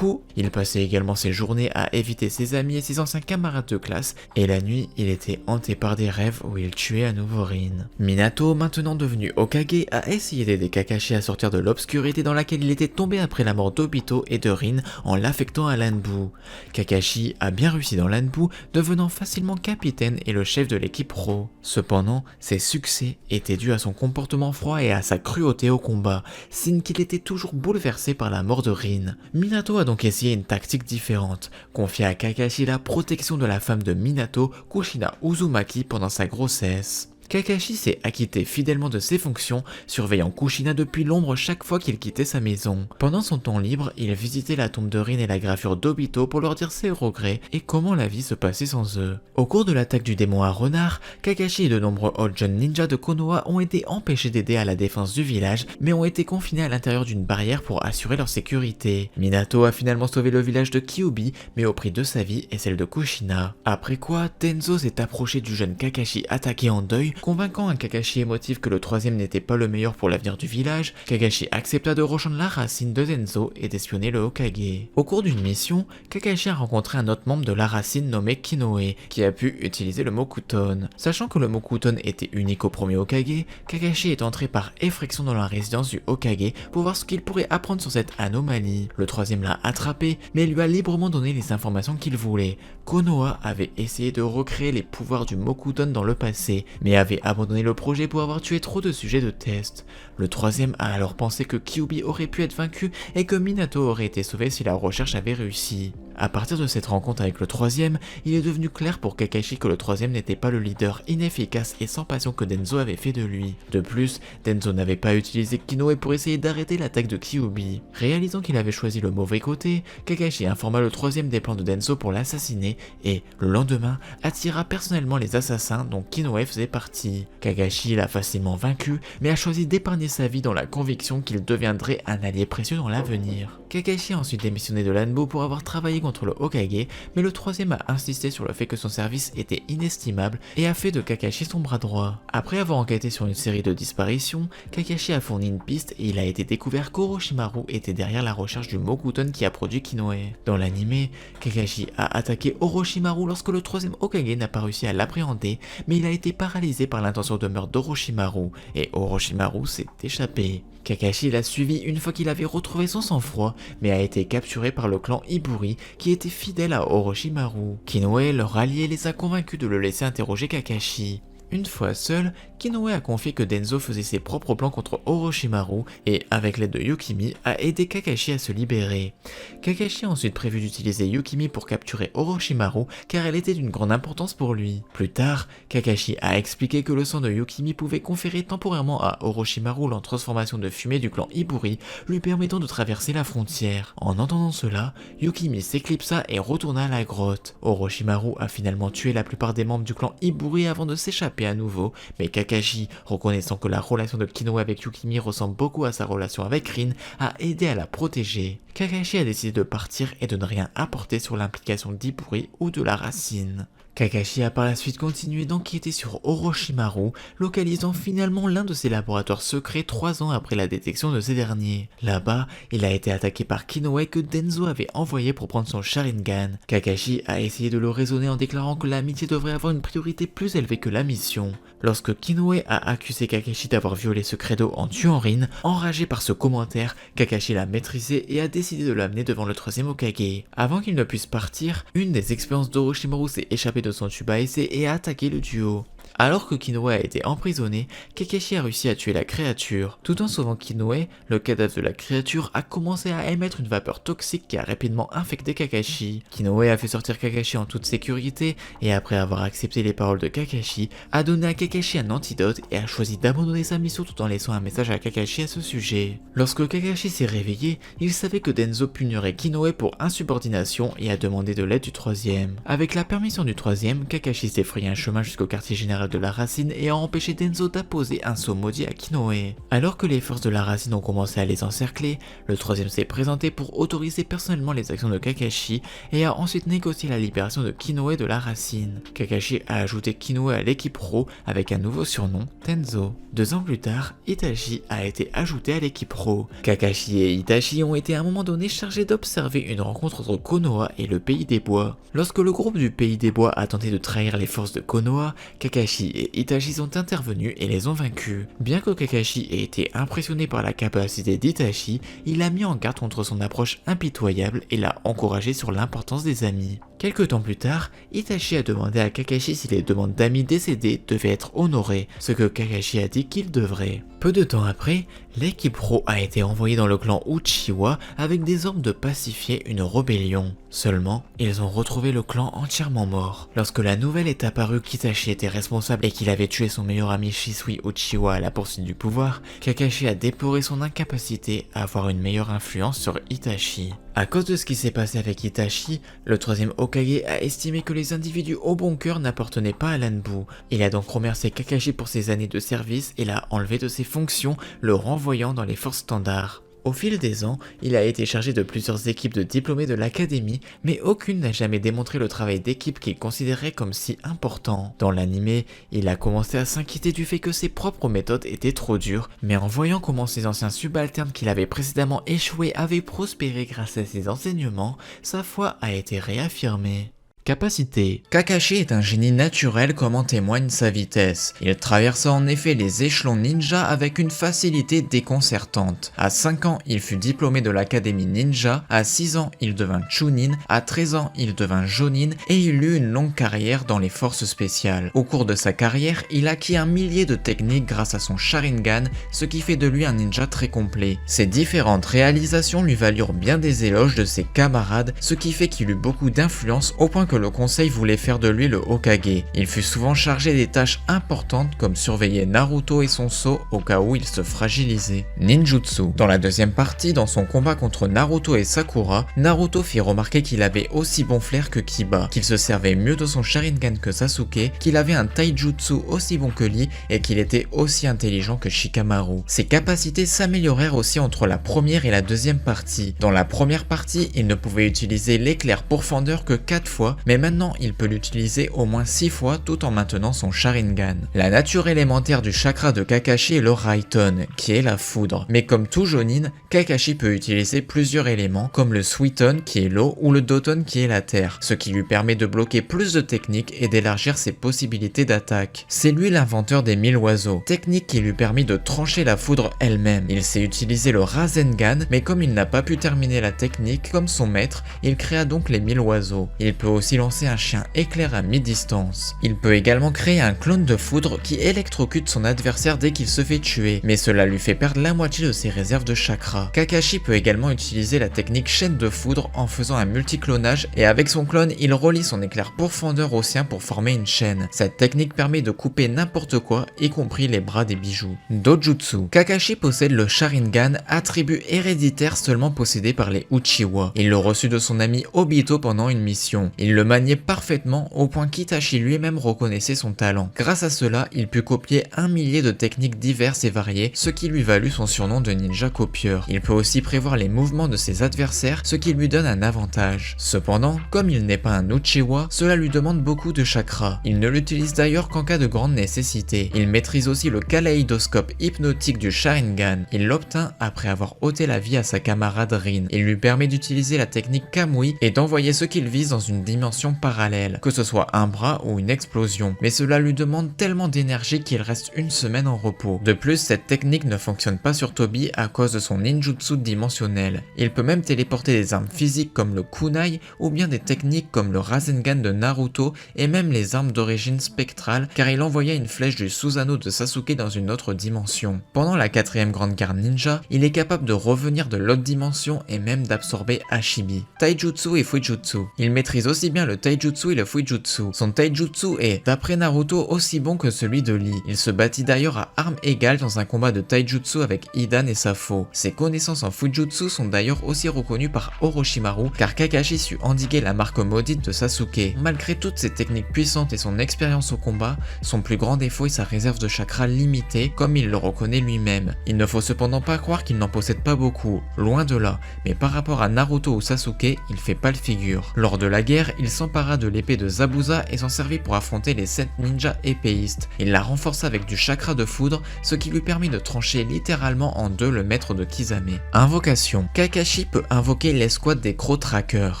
A: Il passait également ses journées à éviter ses amis et ses anciens camarades de classe, et la nuit, il était hanté par des rêves où il tuait à nouveau Rin. Minato, maintenant devenu Hokage, a essayé d'aider Kakashi à sortir de l'obscurité dans laquelle il était tombé après la mort d'Obito et de Rin en l'affectant à l'Anbu. Kakashi a bien réussi dans l'Anbu, devenant facilement capitaine et le chef de l'équipe Ro. Cependant, ses succès étaient dus à son comportement froid et à sa cruauté au combat, signe qu'il était toujours bouleversé par la mort de Rin. Minato a donc essayé une tactique différente, confier à Kakashi la protection de la femme de Minato, Kushina Uzumaki, pendant sa grossesse. Kakashi s'est acquitté fidèlement de ses fonctions, surveillant Kushina depuis l'ombre chaque fois qu'il quittait sa maison. Pendant son temps libre, il visitait la tombe de Rin et la gravure d'Obito pour leur dire ses regrets et comment la vie se passait sans eux. Au cours de l'attaque du démon à renard, Kakashi et de nombreux autres jeunes ninjas de Konoha ont été empêchés d'aider à la défense du village, mais ont été confinés à l'intérieur d'une barrière pour assurer leur sécurité. Minato a finalement sauvé le village de Kyubi, mais au prix de sa vie et celle de Kushina. Après quoi, Tenzo s'est approché du jeune Kakashi attaqué en deuil, convainquant un Kakashi émotif que le troisième n'était pas le meilleur pour l'avenir du village. Kakashi accepta de rejoindre la racine de Tenzo et d'espionner le Hokage. Au cours d'une mission, Kakashi a rencontré un autre membre de la racine nommé Kinoe, qui a pu utiliser le Mokuton. Sachant que le Mokuton était unique au premier Hokage, Kakashi est entré par effraction dans la résidence du Hokage pour voir ce qu'il pourrait apprendre sur cette anomalie. Le troisième l'a attrapé, mais lui a librement donné les informations qu'il voulait. Konoha avait essayé de recréer les pouvoirs du Mokuton dans le passé, mais avait abandonné le projet pour avoir tué trop de sujets de test. Le troisième a alors pensé que Kyubi aurait pu être vaincu et que Minato aurait été sauvé si la recherche avait réussi. À partir de cette rencontre avec le troisième, il est devenu clair pour Kakashi que le troisième n'était pas le leader inefficace et sans passion que Denzo avait fait de lui. De plus, Denzo n'avait pas utilisé Kinoe pour essayer d'arrêter l'attaque de Kyubi. Réalisant qu'il avait choisi le mauvais côté, Kakashi informa le troisième des plans de Denzo pour l'assassiner et, le lendemain, attira personnellement les assassins dont Kinoe faisait partie. Kakashi l'a facilement vaincu, mais a choisi d'épargner sa vie dans la conviction qu'il deviendrait un allié précieux dans l'avenir. Kakashi a ensuite démissionné de l'Anbo pour avoir travaillé contre le Hokage, mais le troisième a insisté sur le fait que son service était inestimable et a fait de Kakashi son bras droit. Après avoir enquêté sur une série de disparitions, Kakashi a fourni une piste et il a été découvert qu'Orochimaru était derrière la recherche du Mokuton qui a produit Kinoe. Dans l'anime, Kakashi a attaqué Orochimaru lorsque le troisième Hokage n'a pas réussi à l'appréhender, mais il a été paralysé par l'intention de meurtre d'Orochimaru et Orochimaru s'est échappé. Kakashi l'a suivi une fois qu'il avait retrouvé son sang-froid, mais a été capturé par le clan Iburi qui était fidèle à Orochimaru. Kinoe, leur allié, les a convaincus de le laisser interroger Kakashi. Une fois seul, Kinoe a confié que Denzo faisait ses propres plans contre Orochimaru et, avec l'aide de Yukimi, a aidé Kakashi à se libérer. Kakashi a ensuite prévu d'utiliser Yukimi pour capturer Orochimaru car elle était d'une grande importance pour lui. Plus tard, Kakashi a expliqué que le sang de Yukimi pouvait conférer temporairement à Orochimaru la transformation de fumée du clan Iburi, lui permettant de traverser la frontière. En entendant cela, Yukimi s'éclipsa et retourna à la grotte. Orochimaru a finalement tué la plupart des membres du clan Iburi avant de s'échapper à nouveau, mais Kakashi, reconnaissant que la relation de Kinoe avec Yukimi ressemble beaucoup à sa relation avec Rin, a aidé à la protéger. Kakashi a décidé de partir et de ne rien apporter sur l'implication d'Iburi ou de la racine. Kakashi a par la suite continué d'enquêter sur Orochimaru, localisant finalement l'un de ses laboratoires secrets 3 ans après la détection de ces derniers. Là-bas, il a été attaqué par Kinoe que Denzo avait envoyé pour prendre son Sharingan. Kakashi a essayé de le raisonner en déclarant que l'amitié devrait avoir une priorité plus élevée que la mission. Lorsque Kinoe a accusé Kakashi d'avoir violé ce credo en tuant Rin, enragé par ce commentaire, Kakashi l'a maîtrisé et a décidé de l'amener devant le troisième Hokage. Avant qu'il ne puisse partir, une des expériences d'Orochimaru s'est échappée de son tube à essai et a attaqué le duo. Alors que Kinoe a été emprisonné, Kakashi a réussi à tuer la créature. Tout en sauvant Kinoe, le cadavre de la créature a commencé à émettre une vapeur toxique qui a rapidement infecté Kakashi. Kinoe a fait sortir Kakashi en toute sécurité et après avoir accepté les paroles de Kakashi, a donné à Kakashi un antidote et a choisi d'abandonner sa mission tout en laissant un message à Kakashi à ce sujet. Lorsque Kakashi s'est réveillé, il savait que Denzo punirait Kinoe pour insubordination et a demandé de l'aide du troisième. Avec la permission du troisième, Kakashi s'est frayé un chemin jusqu'au quartier général de la racine et a empêché Denzo d'apposer un sceau maudit à Kinoe. Alors que les forces de la racine ont commencé à les encercler, le troisième s'est présenté pour autoriser personnellement les actions de Kakashi et a ensuite négocié la libération de Kinoe de la racine. Kakashi a ajouté Kinoe à l'équipe Ro avec un nouveau surnom, Tenzo. 2 ans plus tard, Itachi a été ajouté à l'équipe Ro. Kakashi et Itachi ont été à un moment donné chargés d'observer une rencontre entre Konoha et le Pays des Bois. Lorsque le groupe du Pays des Bois a tenté de trahir les forces de Konoha, Kakashi et Itachi sont intervenus et les ont vaincus. Bien que Kakashi ait été impressionné par la capacité d'Itachi, il a mis en garde contre son approche impitoyable et l'a encouragé sur l'importance des amis. Quelque temps plus tard, Itachi a demandé à Kakashi si les demandes d'amis décédés devaient être honorées, ce que Kakashi a dit qu'il devrait. Peu de temps après, l'équipe Ro a été envoyée dans le clan Uchiwa avec des ordres de pacifier une rébellion. Seulement, ils ont retrouvé le clan entièrement mort. Lorsque la nouvelle est apparue qu'Itachi était responsable et qu'il avait tué son meilleur ami Shisui Uchiwa à la poursuite du pouvoir, Kakashi a déploré son incapacité à avoir une meilleure influence sur Itachi. À cause de ce qui s'est passé avec Itachi, le troisième Hokage a estimé que les individus au bon cœur n'appartenaient pas à l'Anbu. Il a donc remercié Kakashi pour ses années de service et l'a enlevé de ses fonctions, le renvoyant dans les forces standards. Au fil des ans, il a été chargé de plusieurs équipes de diplômés de l'académie, mais aucune n'a jamais démontré le travail d'équipe qu'il considérait comme si important. Dans l'anime, il a commencé à s'inquiéter du fait que ses propres méthodes étaient trop dures, mais en voyant comment ses anciens subalternes qu'il avait précédemment échoués avaient prospéré grâce à ses enseignements, sa foi a été réaffirmée. Capacité. Kakashi est un génie naturel comme en témoigne sa vitesse. Il traversa en effet les échelons ninja avec une facilité déconcertante. À 5 ans, il fut diplômé de l'académie ninja, à 6 ans, il devint Chunin, à 13 ans, il devint Jonin et il eut une longue carrière dans les forces spéciales. Au cours de sa carrière, il acquit un millier de techniques grâce à son Sharingan, ce qui fait de lui un ninja très complet. Ses différentes réalisations lui valurent bien des éloges de ses camarades, ce qui fait qu'il eut beaucoup d'influence au point que que le conseil voulait faire de lui le Hokage. Il fut souvent chargé des tâches importantes comme surveiller Naruto et son sceau au cas où il se fragilisait. Ninjutsu. Dans la deuxième partie, dans son combat contre Naruto et Sakura, Naruto fit remarquer qu'il avait aussi bon flair que Kiba, qu'il se servait mieux de son Sharingan que Sasuke, qu'il avait un taijutsu aussi bon que Lee et qu'il était aussi intelligent que Shikamaru. Ses capacités s'améliorèrent aussi entre la première et la deuxième partie. Dans la première partie, il ne pouvait utiliser l'éclair pourfendeur que 4 fois, mais maintenant il peut l'utiliser au moins 6 fois tout en maintenant son Sharingan. La nature élémentaire du chakra de Kakashi est le Raiton, qui est la foudre. Mais comme tout Jonin, Kakashi peut utiliser plusieurs éléments comme le Suiton qui est l'eau ou le Doton qui est la terre, ce qui lui permet de bloquer plus de techniques et d'élargir ses possibilités d'attaque. C'est lui l'inventeur des 1000 oiseaux, technique qui lui permet de trancher la foudre elle-même. Il sait utiliser le Rasengan, mais comme il n'a pas pu terminer la technique comme son maître, il créa donc les 1000 oiseaux. Il peut aussi lancer un chien éclair à mi-distance. Il peut également créer un clone de foudre qui électrocute son adversaire dès qu'il se fait tuer, mais cela lui fait perdre la moitié de ses réserves de chakra. Kakashi peut également utiliser la technique chaîne de foudre en faisant un multiclonage et avec son clone, il relie son éclair pourfendeur au sien pour former une chaîne. Cette technique permet de couper n'importe quoi, y compris les bras des bijoux. Dojutsu. Kakashi possède le Sharingan, attribut héréditaire seulement possédé par les Uchiwa. Il le reçut de son ami Obito pendant une mission. Il le maniait parfaitement au point qu'Itachi lui-même reconnaissait son talent. Grâce à cela, il put copier 1 millier de techniques diverses et variées, ce qui lui valut son surnom de ninja copieur. Il peut aussi prévoir les mouvements de ses adversaires, ce qui lui donne un avantage. Cependant, comme il n'est pas un Uchiwa, cela lui demande beaucoup de chakra. Il ne l'utilise d'ailleurs qu'en cas de grande nécessité. Il maîtrise aussi le kaléidoscope hypnotique du Sharingan. Il l'obtint après avoir ôté la vie à sa camarade Rin. Il lui permet d'utiliser la technique Kamui et d'envoyer ce qu'il vise dans une dimension parallèle, que ce soit un bras ou une explosion. Mais cela lui demande tellement d'énergie qu'il reste une semaine en repos. De plus, cette technique ne fonctionne pas sur Tobi à cause de son ninjutsu dimensionnel. Il peut même téléporter des armes physiques comme le kunai ou bien des techniques comme le Rasengan de Naruto et même les armes d'origine spectrale car il envoyait une flèche du Susanoo de Sasuke dans une autre dimension. Pendant la 4ème grande guerre ninja, il est capable de revenir de l'autre dimension et même d'absorber Hashibi. Taijutsu et Fuijutsu. Il maîtrise aussi bien le Taijutsu et le Fuijutsu. Son Taijutsu est, d'après Naruto, aussi bon que celui de Lee. Il se battit d'ailleurs à armes égales dans un combat de Taijutsu avec Hidan et Safo. Ses connaissances en Fuijutsu sont d'ailleurs aussi reconnues par Orochimaru car Kakashi sut endiguer la marque maudite de Sasuke. Malgré toutes ses techniques puissantes et son expérience au combat, son plus grand défaut est sa réserve de chakra limitée comme il le reconnaît lui-même. Il ne faut cependant pas croire qu'il n'en possède pas beaucoup, loin de là, mais par rapport à Naruto ou Sasuke, il fait pas le figure. Lors de la guerre, il s'empara de l'épée de Zabuza et s'en servit pour affronter les 7 ninjas épéistes. Il la renforça avec du chakra de foudre, ce qui lui permit de trancher littéralement en deux le maître de Kisame. Invocation. Kakashi peut invoquer l'escouade des Crow Trackers.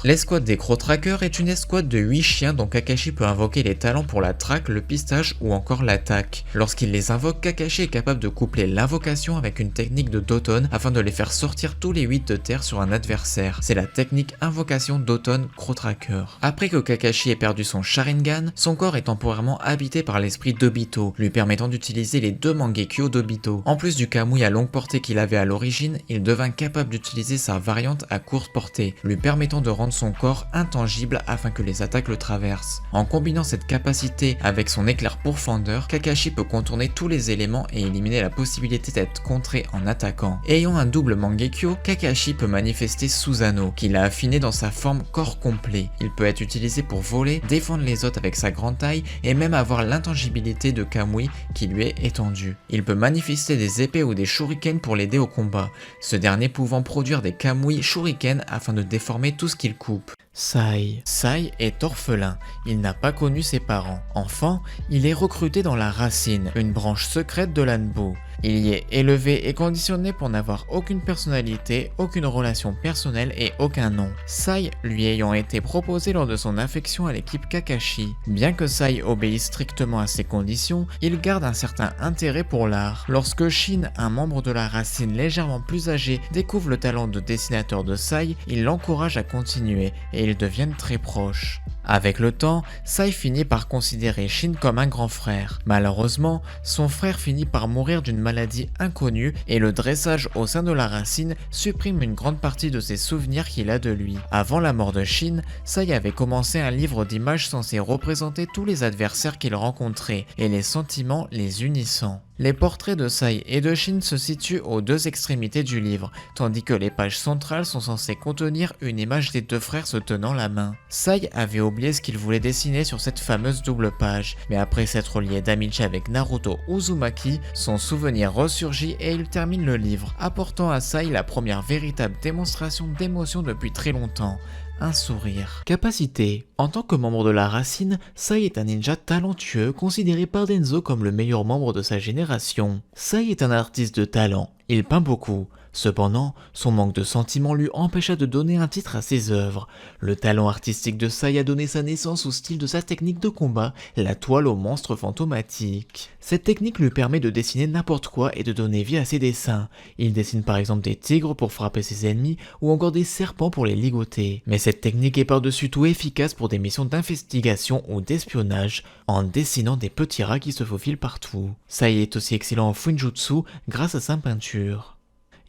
A: L'escouade des Crow Trackers est une escouade de 8 chiens dont Kakashi peut invoquer les talents pour la traque, le pistage ou encore l'attaque. Lorsqu'il les invoque, Kakashi est capable de coupler l'invocation avec une technique de Doton afin de les faire sortir tous les 8 de terre sur un adversaire. C'est la technique invocation Doton Crow Tracker. Après que Kakashi ait perdu son Sharingan, son corps est temporairement habité par l'esprit d'Obito, lui permettant d'utiliser les 2 Mangekyo d'Obito. En plus du Kamui à longue portée qu'il avait à l'origine, il devint capable d'utiliser sa variante à courte portée, lui permettant de rendre son corps intangible afin que les attaques le traversent. En combinant cette capacité avec son éclair pourfendeur, Kakashi peut contourner tous les éléments et éliminer la possibilité d'être contré en attaquant. Ayant un double Mangekyo, Kakashi peut manifester Susanoo, qu'il a affiné dans sa forme corps complet. Il peut être utilisé pour voler, défendre les autres avec sa grande taille et même avoir l'intangibilité de Kamui qui lui est étendue. Il peut manifester des épées ou des shurikens pour l'aider au combat, ce dernier pouvant produire des Kamui shuriken afin de déformer tout ce qu'il coupe. Sai. Sai est orphelin, il n'a pas connu ses parents. Enfant, il est recruté dans la Racine, une branche secrète de l'Anbu. Il y est élevé et conditionné pour n'avoir aucune personnalité, aucune relation personnelle et aucun nom. Sai lui ayant été proposé lors de son affection à l'équipe Kakashi. Bien que Sai obéisse strictement à ces conditions, il garde un certain intérêt pour l'art. Lorsque Shin, un membre de la Racine légèrement plus âgé, découvre le talent de dessinateur de Sai, il l'encourage à continuer et ils deviennent très proches. Avec le temps, Sai finit par considérer Shin comme un grand frère. Malheureusement, son frère finit par mourir d'une maladie inconnue et le dressage au sein de la racine supprime une grande partie de ses souvenirs qu'il a de lui. Avant la mort de Shin, Sai avait commencé un livre d'images censé représenter tous les adversaires qu'il rencontrait et les sentiments les unissant. Les portraits de Sai et de Shin se situent aux deux extrémités du livre, tandis que les pages centrales sont censées contenir une image des deux frères se tenant la main. Sai avait oublié ce qu'il voulait dessiner sur cette fameuse double page, mais après s'être lié d'amitié avec Naruto Uzumaki, son souvenir ressurgit et il termine le livre, apportant à Sai la première véritable démonstration d'émotion depuis très longtemps. Un sourire. Capacité. En tant que membre de la racine, Sai est un ninja talentueux considéré par Denzo comme le meilleur membre de sa génération. Sai est un artiste de talent, il peint beaucoup. Cependant, son manque de sentiments lui empêcha de donner un titre à ses œuvres. Le talent artistique de Sai a donné sa naissance au style de sa technique de combat, la toile aux monstres fantomatiques. Cette technique lui permet de dessiner n'importe quoi et de donner vie à ses dessins. Il dessine par exemple des tigres pour frapper ses ennemis ou encore des serpents pour les ligoter. Mais cette technique est par-dessus tout efficace pour des missions d'investigation ou d'espionnage, en dessinant des petits rats qui se faufilent partout. Sai est aussi excellent en Funjutsu grâce à sa peinture.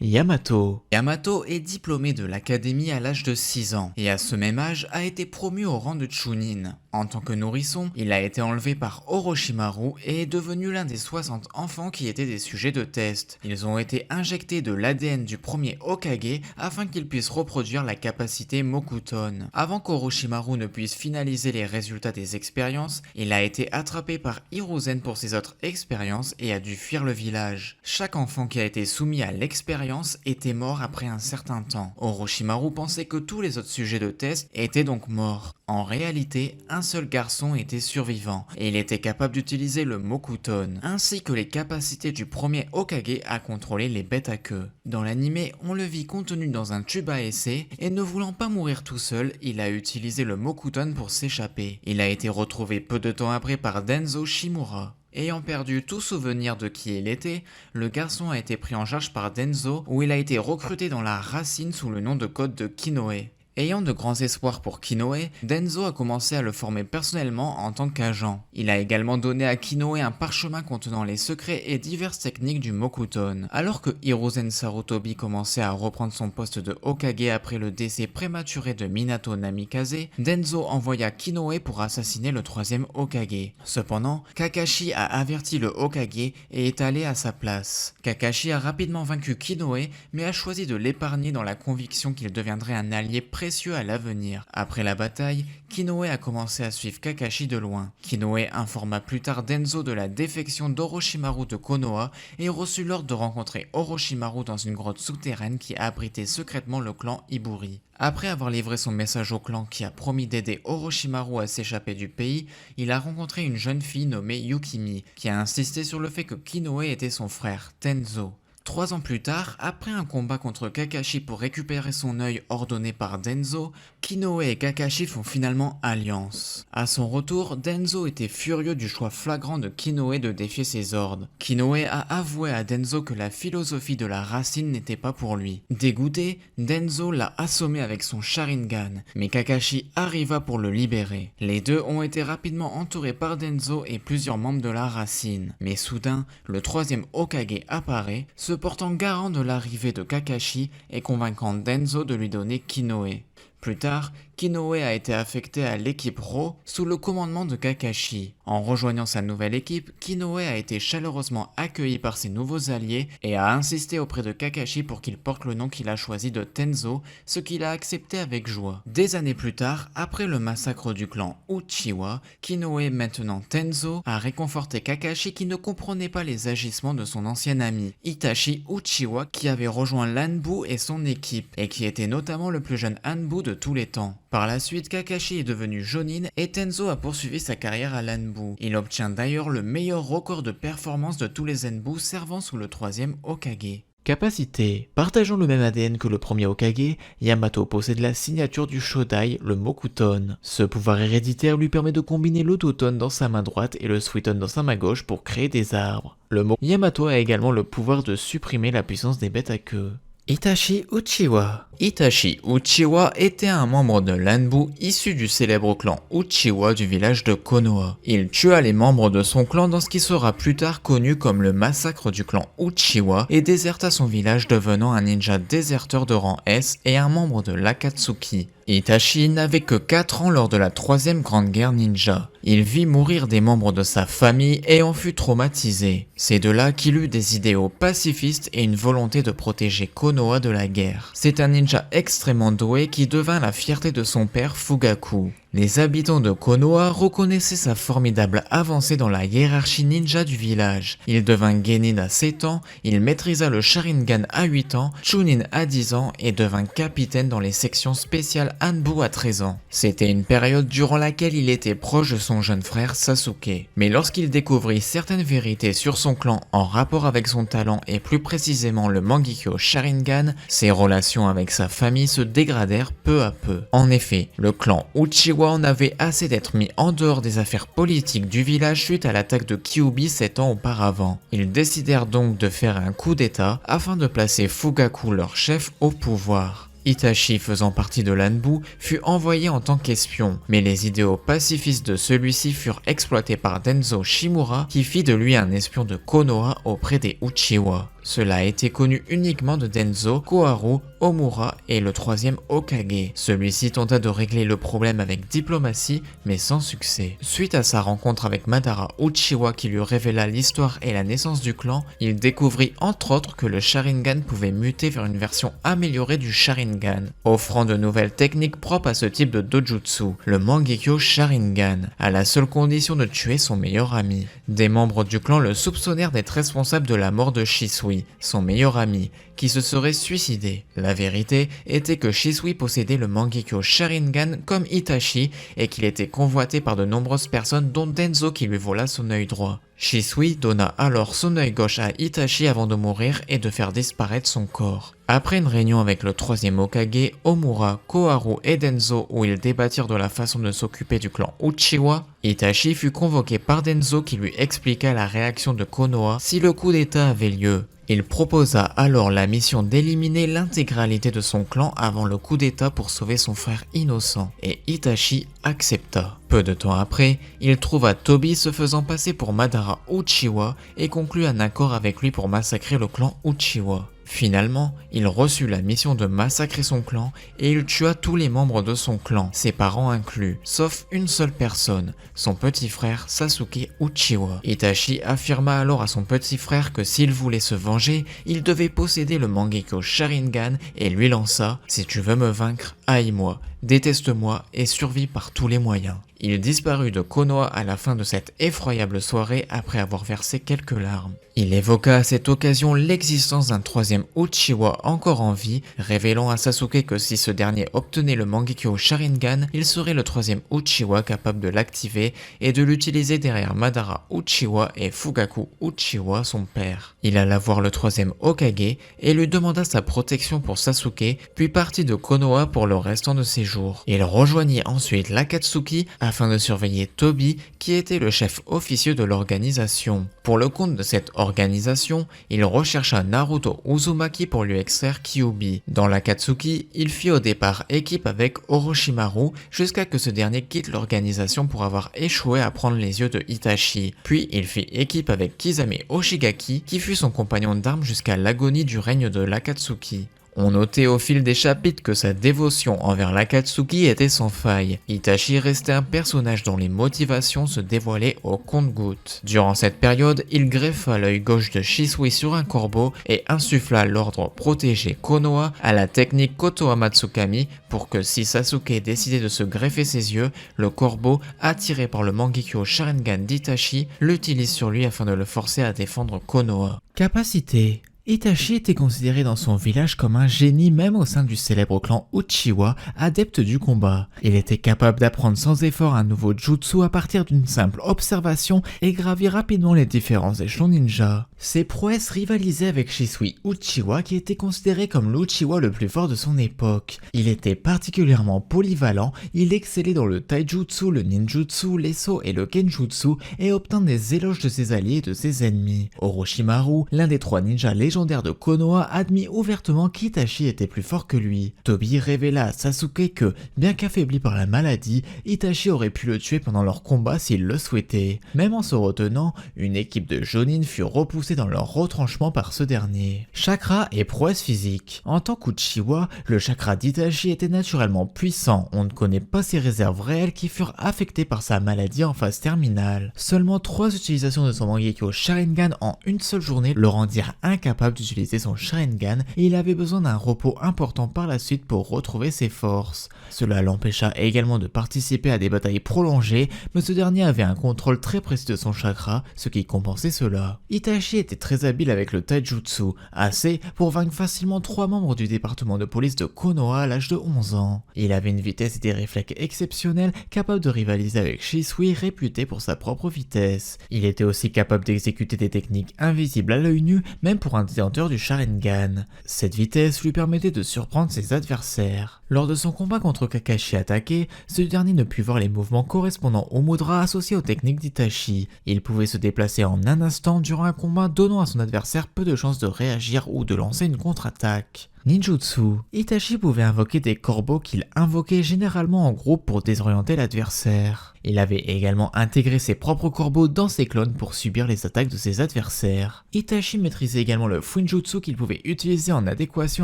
A: Yamato. Yamato est diplômé de l'académie à l'âge de 6 ans et à ce même âge a été promu au rang de Chunin. En tant que nourrisson, il a été enlevé par Orochimaru et est devenu l'un des 60 enfants qui étaient des sujets de test. Ils ont été injectés de l'ADN du premier Hokage afin qu'ils puissent reproduire la capacité Mokuton. Avant qu'Orochimaru ne puisse finaliser les résultats des expériences, il a été attrapé par Hiruzen pour ses autres expériences et a dû fuir le village. Chaque enfant qui a été soumis à l'expérience était mort après un certain temps. Orochimaru pensait que tous les autres sujets de test étaient donc morts. En réalité, un seul garçon était survivant et il était capable d'utiliser le Mokuton, ainsi que les capacités du premier Hokage à contrôler les bêtes à queue. Dans l'anime, on le vit contenu dans un tube à essai et ne voulant pas mourir tout seul, il a utilisé le Mokuton pour s'échapper. Il a été retrouvé peu de temps après par Denzo Shimura. Ayant perdu tout souvenir de qui il était, le garçon a été pris en charge par Denzo où il a été recruté dans la racine sous le nom de code de Kinoe. Ayant de grands espoirs pour Kinoe, Denzo a commencé à le former personnellement en tant qu'agent. Il a également donné à Kinoe un parchemin contenant les secrets et diverses techniques du Mokuton. Alors que Hiruzen Sarutobi commençait à reprendre son poste de Hokage après le décès prématuré de Minato Namikaze, Denzo envoya Kinoe pour assassiner le troisième Hokage. Cependant, Kakashi a averti le Hokage et est allé à sa place. Kakashi a rapidement vaincu Kinoe, mais a choisi de l'épargner dans la conviction qu'il deviendrait un allié précieux à l'avenir. Après la bataille, Kinoe a commencé à suivre Kakashi de loin. Kinoe informa plus tard Denzo de la défection d'Orochimaru de Konoha et reçut l'ordre de rencontrer Orochimaru dans une grotte souterraine qui abritait secrètement le clan Iburi. Après avoir livré son message au clan qui a promis d'aider Orochimaru à s'échapper du pays, il a rencontré une jeune fille nommée Yukimi qui a insisté sur le fait que Kinoe était son frère, Tenzo. 3 ans plus tard, après un combat contre Kakashi pour récupérer son œil ordonné par Denzo, Kinoe et Kakashi font finalement alliance. À son retour, Denzo était furieux du choix flagrant de Kinoe de défier ses ordres. Kinoe a avoué à Denzo que la philosophie de la racine n'était pas pour lui. Dégoûté, Denzo l'a assommé avec son Sharingan, mais Kakashi arriva pour le libérer. Les deux ont été rapidement entourés par Denzo et plusieurs membres de la racine. Mais soudain, le troisième Hokage apparaît, se portant garant de l'arrivée de Kakashi et convainquant Denzo de lui donner Kinoe. Plus tard, Kinoe a été affecté à l'équipe Ro sous le commandement de Kakashi. En rejoignant sa nouvelle équipe, Kinoe a été chaleureusement accueilli par ses nouveaux alliés et a insisté auprès de Kakashi pour qu'il porte le nom qu'il a choisi de Tenzo, ce qu'il a accepté avec joie. Des années plus tard, après le massacre du clan Uchiwa, Kinoe, maintenant Tenzo, a réconforté Kakashi qui ne comprenait pas les agissements de son ancien ami, Itachi Uchiwa, qui avait rejoint l'Anbu et son équipe, et qui était notamment le plus jeune Anbu de tous les temps. Par la suite, Kakashi est devenu Jonin et Tenzo a poursuivi sa carrière à l'Anbu. Il obtient d'ailleurs le meilleur record de performance de tous les Anbu servant sous le troisième Hokage. Capacité. Partageant le même ADN que le premier Hokage, Yamato possède la signature du Shodai, le Mokuton. Ce pouvoir héréditaire lui permet de combiner l'Autoton dans sa main droite et le Suiton dans sa main gauche pour créer des arbres. Yamato a également le pouvoir de supprimer la puissance des bêtes à queue. Itachi Uchiwa. Itachi Uchiwa était un membre de l'Anbu issu du célèbre clan Uchiwa du village de Konoha. Il tua les membres de son clan dans ce qui sera plus tard connu comme le massacre du clan Uchiwa et déserta son village devenant un ninja déserteur de rang S et un membre de l'Akatsuki. Itachi n'avait que 4 ans lors de la troisième grande guerre ninja. Il vit mourir des membres de sa famille et en fut traumatisé. C'est de là qu'il eut des idéaux pacifistes et une volonté de protéger Konoha de la guerre. C'est un ninja extrêmement doué qui devint la fierté de son père Fugaku. Les habitants de Konoha reconnaissaient sa formidable avancée dans la hiérarchie ninja du village. Il devint genin à 7 ans, il maîtrisa le Sharingan à 8 ans, Chunin à 10 ans et devint capitaine dans les sections spéciales Anbu à 13 ans. C'était une période durant laquelle il était proche de son jeune frère Sasuke. Mais lorsqu'il découvrit certaines vérités sur son clan en rapport avec son talent et plus précisément le Mangekyo Sharingan, ses relations avec sa famille se dégradèrent peu à peu. En effet, le clan Uchiwa en avait assez d'être mis en dehors des affaires politiques du village suite à l'attaque de Kyuubi 7 ans auparavant. Ils décidèrent donc de faire un coup d'état afin de placer Fugaku, leur chef, au pouvoir. Itachi, faisant partie de l'Anbu, fut envoyé en tant qu'espion, mais les idéaux pacifistes de celui-ci furent exploités par Denzo Shimura qui fit de lui un espion de Konoha auprès des Uchiwa. Cela a été connu uniquement de Denzo, Koharu, Omura et le troisième Hokage. Celui-ci tenta de régler le problème avec diplomatie, mais sans succès. Suite à sa rencontre avec Madara Uchiwa qui lui révéla l'histoire et la naissance du clan, il découvrit entre autres que le Sharingan pouvait muter vers une version améliorée du Sharingan, offrant de nouvelles techniques propres à ce type de dojutsu, le Mangekyo Sharingan, à la seule condition de tuer son meilleur ami. Des membres du clan le soupçonnèrent d'être responsable de la mort de Shisui, son meilleur ami, qui se serait suicidé. La vérité était que Shisui possédait le Mangekyo Sharingan comme Itachi et qu'il était convoité par de nombreuses personnes dont Denzo qui lui vola son œil droit. Shisui donna alors son œil gauche à Itachi avant de mourir et de faire disparaître son corps. Après une réunion avec le troisième Hokage, Omura, Koharu et Denzo où ils débattirent de la façon de s'occuper du clan Uchiwa, Itachi fut convoqué par Denzo qui lui expliqua la réaction de Konoha si le coup d'état avait lieu. Il proposa alors la mission d'éliminer l'intégralité de son clan avant le coup d'état pour sauver son frère innocent, et Itachi accepta. Peu de temps après, il trouva Tobi se faisant passer pour Madara Uchiwa et conclut un accord avec lui pour massacrer le clan Uchiwa. Finalement, il reçut la mission de massacrer son clan et il tua tous les membres de son clan, ses parents inclus, sauf une seule personne, son petit frère Sasuke Uchiwa. Itachi affirma alors à son petit frère que s'il voulait se venger, il devait posséder le Mangekyo Sharingan et lui lança « Si tu veux me vaincre, haïs-moi, déteste-moi et survis par tous les moyens ». Il disparut de Konoha à la fin de cette effroyable soirée après avoir versé quelques larmes. Il évoqua à cette occasion l'existence d'un troisième Uchiwa encore en vie, révélant à Sasuke que si ce dernier obtenait le Mangekyo Sharingan, il serait le troisième Uchiwa capable de l'activer et de l'utiliser derrière Madara Uchiwa et Fugaku Uchiwa, son père. Il alla voir le troisième Hokage et lui demanda sa protection pour Sasuke, puis partit de Konoha pour le restant de ses jours. Il rejoignit ensuite l'Akatsuki afin de surveiller Tobi, qui était le chef officieux de l'organisation. Pour le compte de cette organisation, il rechercha Naruto Uzumaki pour lui extraire Kyuubi. Dans l'Akatsuki, il fit au départ équipe avec Orochimaru jusqu'à que ce dernier quitte l'organisation pour avoir échoué à prendre les yeux de Itachi. Puis il fit équipe avec Kisame Hoshigaki qui fut son compagnon d'armes jusqu'à l'agonie du règne de l'Akatsuki. On notait au fil des chapitres que sa dévotion envers l'Akatsuki était sans faille. Itachi restait un personnage dont les motivations se dévoilaient au compte-gouttes. Durant cette période, il greffa l'œil gauche de Shisui sur un corbeau et insuffla l'ordre protéger Konoha à la technique Kotoha Matsukami pour que si Sasuke décidait de se greffer ses yeux, le corbeau, attiré par le Mangekyo Sharingan d'Itachi, l'utilise sur lui afin de le forcer à défendre Konoha. Capacité. Itachi était considéré dans son village comme un génie même au sein du célèbre clan Uchiwa, adepte du combat. Il était capable d'apprendre sans effort un nouveau jutsu à partir d'une simple observation et gravir rapidement les différents échelons ninja. Ses prouesses rivalisaient avec Shisui Uchiwa qui était considéré comme l'Uchiwa le plus fort de son époque. Il était particulièrement polyvalent, il excellait dans le taijutsu, le ninjutsu, l'eso et le kenjutsu et obtint des éloges de ses alliés et de ses ennemis. Orochimaru, l'un des 3 ninjas légendaires de Konoha, admit ouvertement qu'Itachi était plus fort que lui. Tobi révéla à Sasuke que, bien qu'affaibli par la maladie, Itachi aurait pu le tuer pendant leur combat s'il le souhaitait. Même en se retenant, une équipe de Jonin fut repoussée dans leur retranchement par ce dernier. Chakra et prouesse physique. En tant qu'Uchiwa, le chakra d'Itachi était naturellement puissant, on ne connaît pas ses réserves réelles qui furent affectées par sa maladie en phase terminale. Seulement 3 utilisations de son Mangekyo Sharingan en une seule journée le rendirent incapable d'utiliser son Sharingan et il avait besoin d'un repos important par la suite pour retrouver ses forces. Cela l'empêcha également de participer à des batailles prolongées, mais ce dernier avait un contrôle très précis de son chakra, ce qui compensait cela. Itachi était très habile avec le taijutsu, assez pour vaincre facilement 3 membres du département de police de Konoha à l'âge de 11 ans. Il avait une vitesse et des réflexes exceptionnels, capable de rivaliser avec Shisui, réputé pour sa propre vitesse. Il était aussi capable d'exécuter des techniques invisibles à l'œil nu, même pour un détenteur du Sharingan. Cette vitesse lui permettait de surprendre ses adversaires. Lors de son combat contre Kakashi attaqué, ce dernier ne put voir les mouvements correspondant aux mudras associés aux techniques d'Itachi. Il pouvait se déplacer en un instant durant un combat, donnant à son adversaire peu de chances de réagir ou de lancer une contre-attaque. Ninjutsu. Itachi pouvait invoquer des corbeaux qu'il invoquait généralement en groupe pour désorienter l'adversaire. Il avait également intégré ses propres corbeaux dans ses clones pour subir les attaques de ses adversaires. Itachi maîtrisait également le Fuinjutsu qu'il pouvait utiliser en adéquation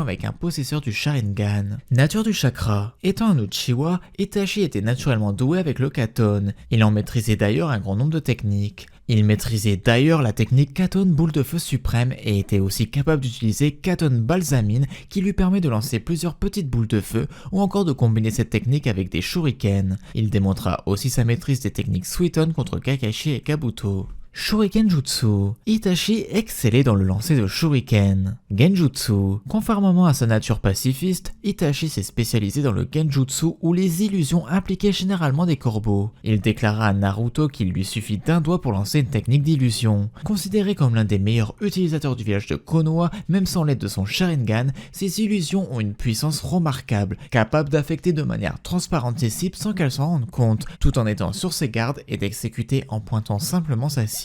A: avec un possesseur du Sharingan. Nature du chakra. Étant un Uchiwa, Itachi était naturellement doué avec le Katon. Il en maîtrisait d'ailleurs un grand nombre de techniques. Il maîtrisait d'ailleurs la technique Katon boule de feu suprême et était aussi capable d'utiliser Katon balsamine qui lui permet de lancer plusieurs petites boules de feu ou encore de combiner cette technique avec des shurikens. Il démontra aussi sa maîtrise des techniques Suiton contre Kakashi et Kabuto. Shuriken Jutsu. Itachi excellait dans le lancer de Shuriken. Genjutsu. Conformément à sa nature pacifiste, Itachi s'est spécialisé dans le Genjutsu où les illusions impliquaient généralement des corbeaux. Il déclara à Naruto qu'il lui suffit d'un doigt pour lancer une technique d'illusion. Considéré comme l'un des meilleurs utilisateurs du village de Konoha, même sans l'aide de son Sharingan, ces illusions ont une puissance remarquable, capable d'affecter de manière transparente ses cibles sans qu'elles s'en rendent compte, tout en étant sur ses gardes et d'exécuter en pointant simplement sa cible.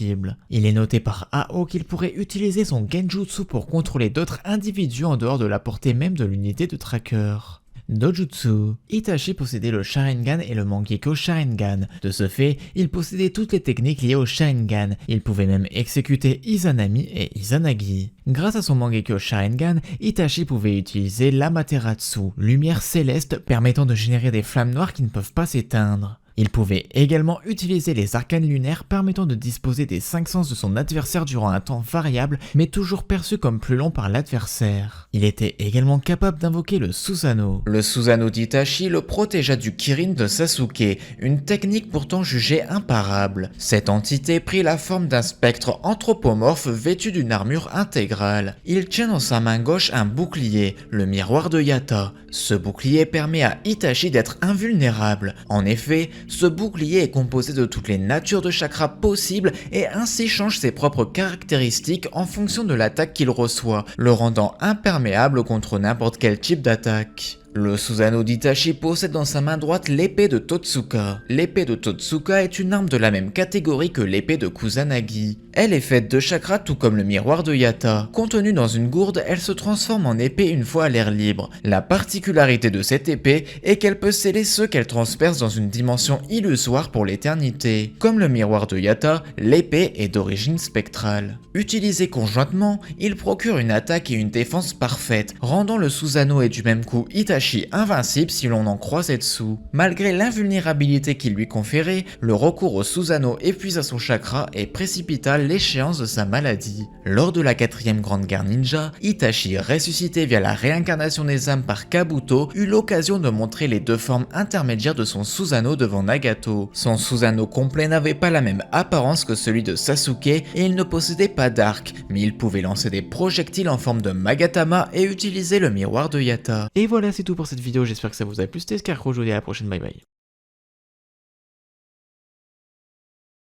A: Il est noté par Ao qu'il pourrait utiliser son Genjutsu pour contrôler d'autres individus en dehors de la portée même de l'unité de tracker. Dojutsu. Itachi possédait le Sharingan et le Mangekyo Sharingan. De ce fait, il possédait toutes les techniques liées au Sharingan. Il pouvait même exécuter Izanami et Izanagi. Grâce à son Mangekyo Sharingan, Itachi pouvait utiliser l'Amaterasu, lumière céleste permettant de générer des flammes noires qui ne peuvent pas s'éteindre. Il pouvait également utiliser les arcanes lunaires permettant de disposer des 5 sens de son adversaire durant un temps variable mais toujours perçu comme plus long par l'adversaire. Il était également capable d'invoquer le Susanoo. Le Susanoo d'Itachi le protégea du Kirin de Sasuke, une technique pourtant jugée imparable. Cette entité prit la forme d'un spectre anthropomorphe vêtu d'une armure intégrale. Il tient dans sa main gauche un bouclier, le miroir de Yata. Ce bouclier permet à Itachi d'être invulnérable. En effet, ce bouclier est composé de toutes les natures de chakras possibles et ainsi change ses propres caractéristiques en fonction de l'attaque qu'il reçoit, le rendant imperméable contre n'importe quel type d'attaque. Le Susanoo d'Itachi possède dans sa main droite l'épée de Totsuka. L'épée de Totsuka est une arme de la même catégorie que l'épée de Kusanagi. Elle est faite de chakras tout comme le miroir de Yata. Contenue dans une gourde, elle se transforme en épée une fois à l'air libre. La particularité de cette épée est qu'elle peut sceller ceux qu'elle transperce dans une dimension illusoire pour l'éternité. Comme le miroir de Yata, l'épée est d'origine spectrale. Utilisée conjointement, il procure une attaque et une défense parfaite, rendant le Susanoo et du même coup Itachi invincible si l'on en croit Zetsu. Malgré l'invulnérabilité qu'il lui conférait, le recours au Susanoo épuisa son chakra et précipita l'échéance de sa maladie. Lors de la 4e grande guerre ninja, Itachi, ressuscité via la réincarnation des âmes par Kabuto, eut l'occasion de montrer les 2 formes intermédiaires de son Susanoo devant Nagato. Son Susanoo complet n'avait pas la même apparence que celui de Sasuke et il ne possédait pas d'arc, mais il pouvait lancer des projectiles en forme de Magatama et utiliser le miroir de Yata. Et voilà, c'est tout pour cette vidéo, j'espère que ça vous a plu, c'était Scarecrow, je vous dis à la prochaine, bye bye.